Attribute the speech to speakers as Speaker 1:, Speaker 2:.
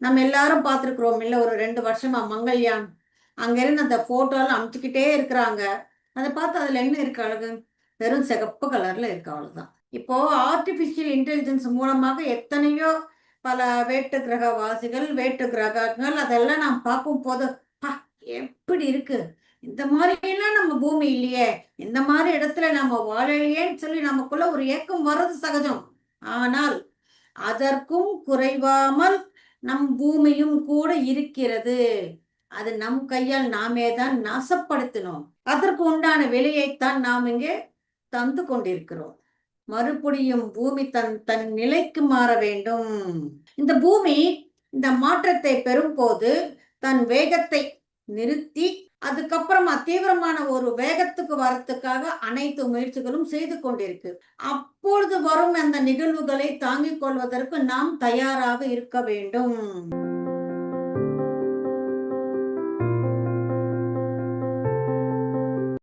Speaker 1: நம்ம எல்லாரும் பார்த்துருக்குறோம் இல்ல, ஒரு 2 வருஷமா மங்கள்யான் அங்கிருந்து அந்த போட்டோலாம் அமுச்சுக்கிட்டே இருக்கிறாங்க. அதை பார்த்து அதுல என்ன இருக்கு அழகு? வெறும் சிகப்பு கலர்ல இருக்கு, அவ்வளவுதான். இப்போ ஆர்டிபிஷியல் இன்டெலிஜென்ஸ் மூலமாக எத்தனையோ பல வேற்று கிரக வாசிகள், வேற்று கிரகங்கள் அதெல்லாம் நாம் பார்க்கும் போது பா, எப்படி இருக்கு, இந்த மாதிரி எல்லாம் நம்ம பூமி இல்லையே, இந்த மாதிரி இடத்துல நம்ம வாழலையேன்னு சொல்லி நமக்குள்ள ஒரு ஏக்கம் வர்றது சகஜம். ஆனால் அதற்கும் குறைவாமல் நம் பூமியும் கூட இருக்கிறது. அது நம் கையால் நாமே தான் நாசப்படுத்தினோம். அதற்கு உண்டான விலையைத்தான் நாம் இங்கே தந்து கொண்டிருக்கிறோம். மறுபடியும் பூமி தன் தன் நிலைக்கு மாற வேண்டும். இந்த பூமி இந்த மாற்றத்தை பெறும்போது தன் வேகத்தை நிறுத்தி அதுக்கப்புறமா தீவிரமான ஒரு வேகத்துக்கு வரத்துக்காக அனைத்து முயற்சிகளும் செய்து கொண்டிருக்கு. அப்பொழுது வரும் அந்த நிகழ்வுகளை தாங்கிக் கொள்வதற்கு நாம் தயாராக இருக்க வேண்டும்.